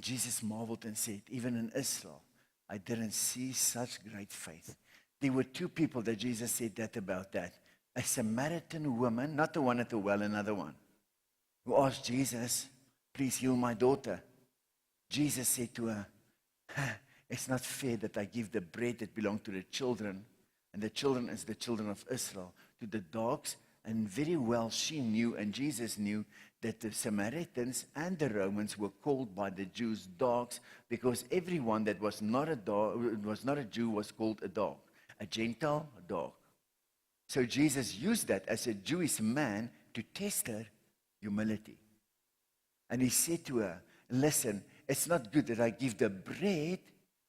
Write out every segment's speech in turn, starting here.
And Jesus marveled and said, even in Israel, I didn't see such great faith. There were two people that Jesus said that about that. A Samaritan woman, not the one at the well, another one, who asked Jesus, please heal my daughter. Jesus said to her, it's not fair that I give the bread that belongs to the children, and the children is the children of Israel, to the dogs. And very well she knew, and Jesus knew, that the Samaritans and the Romans were called by the Jews dogs, because everyone that was not a dog, was not a Jew, was called a dog. A Gentile, a dog. So Jesus used that as a Jewish man to test her humility. And he said to her, listen, it's not good that I give the bread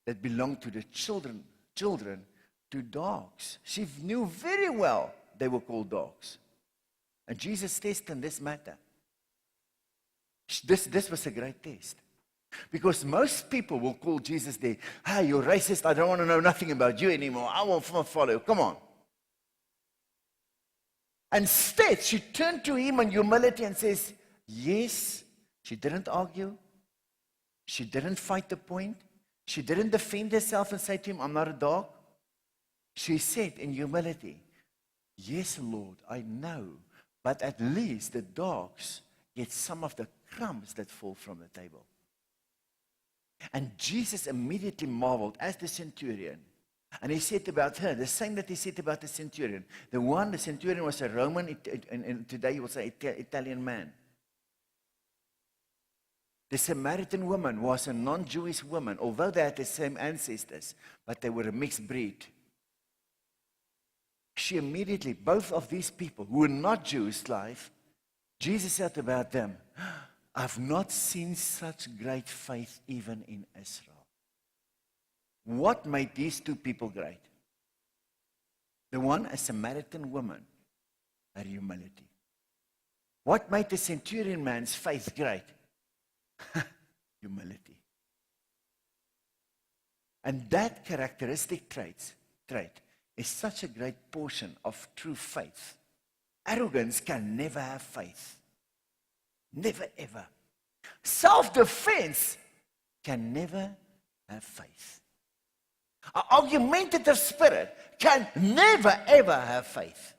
that belonged to the children to dogs. She knew very well they were called dogs. And Jesus tested in this matter. This was a great test. Because most people will call Jesus there, hey, you're racist, I don't want to know nothing about you anymore. I won't follow. Come on. Instead, she turned to him in humility and says, yes. She didn't argue. She didn't fight the point. She didn't defend herself and say to him, I'm not a dog. She said in humility, yes, Lord, I know. But at least the dogs get some of the crumbs that fall from the table. And Jesus immediately marveled as the centurion. And he said about her, the same that he said about the centurion. The centurion was a Roman, and today he was an Italian man. The Samaritan woman was a non-Jewish woman, although they had the same ancestors, but they were a mixed breed. She immediately, both of these people who were not Jewish life, Jesus said about them, I've not seen such great faith even in Israel. What made these two people great? The one, a Samaritan woman, her humility. What made the centurion man's faith great? Humility. And that characteristic trait is such a great portion of true faith. Arrogance can never have faith. Never ever. Self-defense can never have faith. An argumentative spirit can never ever have faith.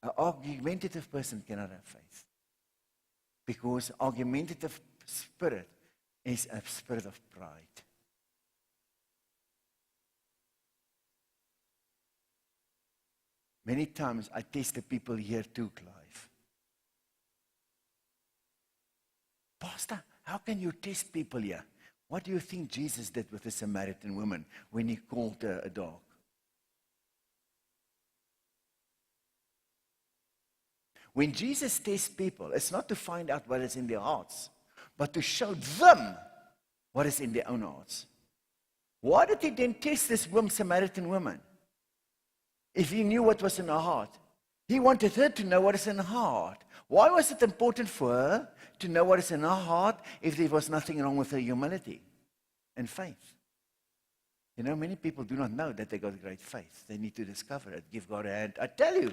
An argumentative person cannot have faith. Because argumentative spirit is a spirit of pride. Many times I test the people here too, Clive. Pastor, how can you test people here? What do you think Jesus did with the Samaritan woman when he called her a dog? When Jesus tests people, it's not to find out what is in their hearts, but to show them what is in their own hearts. Why did he then test this Samaritan woman? If he knew what was in her heart. He wanted her to know what is in her heart. Why was it important for her to know what is in her heart if there was nothing wrong with her humility and faith? You know, many people do not know that they got great faith. They need to discover it. Give God a hand. I tell you,